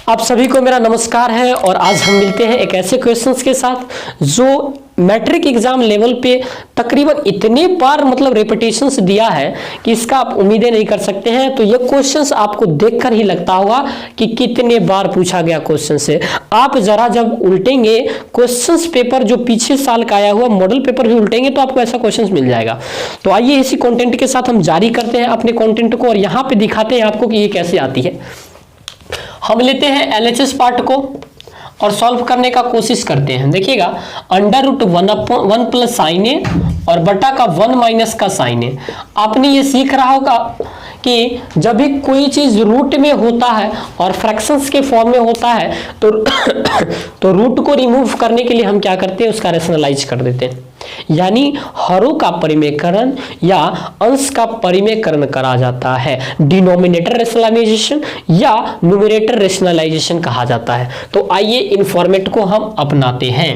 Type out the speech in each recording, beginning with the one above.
आप सभी को मेरा नमस्कार है और आज हम मिलते हैं एक ऐसे क्वेश्चंस के साथ जो मैट्रिक एग्जाम लेवल पे तकरीबन इतने बार रिपीटेशंस दिया है कि इसका आप उम्मीदें नहीं कर सकते हैं। तो ये क्वेश्चंस आपको देखकर ही लगता होगा कि कितने बार पूछा गया क्वेश्चन से। आप जरा जब उल्टेंगे क्वेश्चंस पेपर जो पीछे साल का आया हुआ मॉडल पेपर भी उल्टेंगे तो आपको ऐसा क्वेश्चन मिल जाएगा। तो आइए इसी कंटेंट के साथ हम जारी करते हैं अपने कंटेंट को और यहाँ पे दिखाते हैं आपको कि ये कैसे आती है। हम लेते हैं एलएचएस पार्ट को और सॉल्व करने का कोशिश करते हैं। देखिएगा √1 प्लस साइन ए और बटा का 1 माइनस का साइन ए। आपने ये सीख रहा होगा कि जब भी कोई चीज रूट में होता है और फ्रैक्शंस के फॉर्म में होता है तो रूट को रिमूव करने के लिए हम क्या करते हैं, उसका रेशनलाइज कर देते हैं, यानी हरों का परिमेयकरण या अंश का परिमेयकरण करा जाता है। डिनोमिनेटर रेशनलाइजेशन या न्यूमरेटर रेशनलाइजेशन कहा जाता है। तो आइए इन फॉर्मेट को हम अपनाते हैं।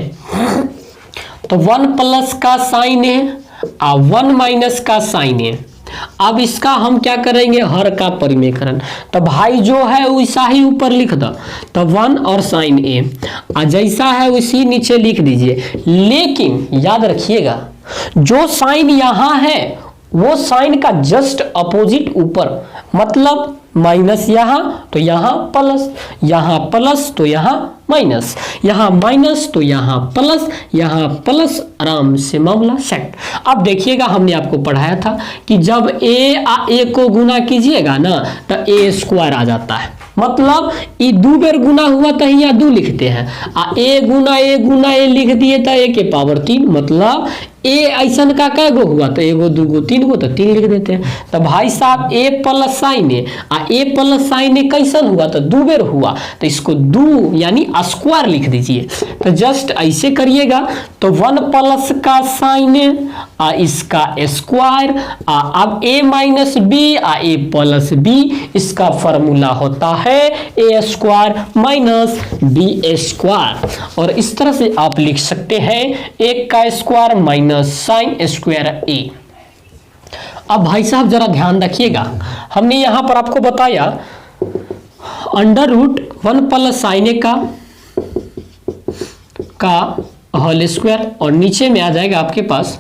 तो 1 प्लस का साइन है 1 माइनस का साइन है। अब इसका हम क्या करेंगे, हर का परिमेयकरण। तो भाई जो है वैसा ही ऊपर लिख दो, तो 1 और साइन ए जैसा है उसी नीचे लिख दीजिए। लेकिन याद रखिएगा जो साइन यहां है वो साइन का जस्ट अपोजिट ऊपर, मतलब माइनस यहां तो यहां प्लस, यहां प्लस तो यहां माइनस, यहां माइनस तो यहां प्लस, आराम से मामला सेट। अब देखिएगा हमने आपको पढ़ाया था कि जब ए को गुना कीजिएगा ना तो ए स्क्वायर आ जाता है, मतलब ये 2 बेर गुना हुआ तो यहाँ 2 लिखते हैं। ए गुना ए लिख दिए तो ए के पावर 3, मतलब ए ऐसा का कै गो हुआ तो 1 2 3 गो तो 3 लिख देते हैं। तो भाई साहब ए प्लस साइन ए कैसन हुआ तो 2 बेर हुआ, तो इसको 2 यानी स्क्वायर लिख दीजिए। तो जस्ट ऐसे करिएगा तो 1 प्लस का साइन इसका स्क्वायर, अब ए माइनस बी ए प्लस बी, इसका फॉर्मूला होता है ए स्क्वायर माइनस बी स्क्वायर। और इस तरह से आप लिख सकते हैं 1 का स्क्वायर माइनस साइन स्क्वायर ए। अब भाई साहब जरा ध्यान रखिएगा, हमने यहां पर आपको बताया √1 प्लस साइन ए का होल स्क्वायर और नीचे में आ जाएगा आपके पास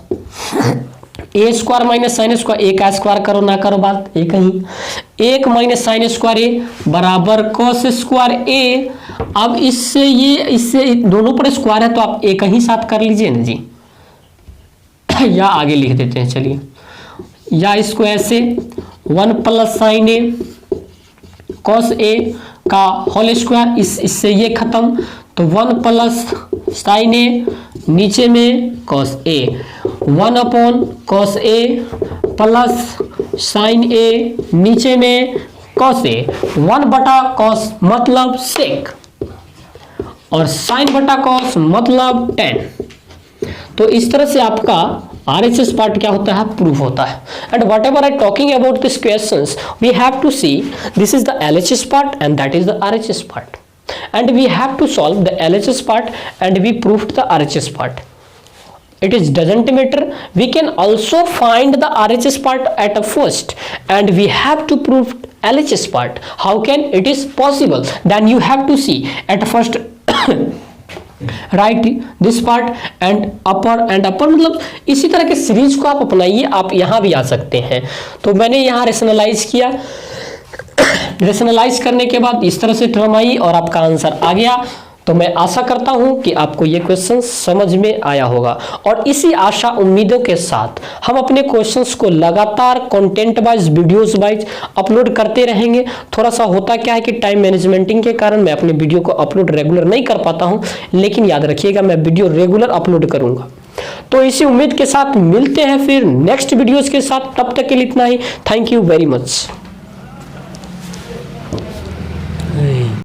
ए स्क्वायर माइनस साइन स्क्वायर। ए का स्क्वायर करो ना करो बात एक ही, 1 माइनस साइन स्क्वायर ए बराबर कॉस स्क्वायर ए। अब इससे दोनों पर स्क्वायर है तो आप एक ही साथ कर लीजिए ना जी, या आगे लिख देते हैं चलिए, या इसको ऐसे 1 plus sign A cos A का होल स्क्वायर, इससे ये खत्म, तो 1 प्लस साइन ए नीचे में cos A, 1 upon cos A plus sign ए नीचे में कॉस ए, 1 बटा कॉस मतलब सेक और साइन बटा कॉस मतलब tan। तो इस तरह से आपका RHS पार्ट क्या होता है, प्रूफ होता है। And whatever I talking about this questions we have to see this is the LHS part and that is the RHS part, and we have to solve the LHS part and we proved the RHS part. It is doesn't matter, we can also find the RHS part at a first and we have to prove LHS part. How can it is possible? Then you have to see at first right this part and upper मतलब इसी तरह के series को आप अपनाइए, आप यहां भी आ सकते हैं। तो मैंने यहां रेशनलाइज किया, रेशनलाइज करने के बाद इस तरह से टर्म आई और आपका आंसर आ गया। तो मैं आशा करता हूं कि आपको ये क्वेश्चन समझ में आया होगा और इसी आशा उम्मीदों के साथ हम अपने क्वेश्चंस को लगातार content wise videos wise upload करते रहेंगे। थोड़ा सा होता क्या है कि टाइम मैनेजमेंटिंग के कारण मैं अपने वीडियो को अपलोड रेगुलर नहीं कर पाता हूं, लेकिन याद रखिएगा मैं वीडियो रेगुलर अपलोड करूंगा। तो इसी उम्मीद के साथ मिलते हैं फिर नेक्स्ट वीडियोस के साथ, तब तक के लिए इतना ही। Thank you very much.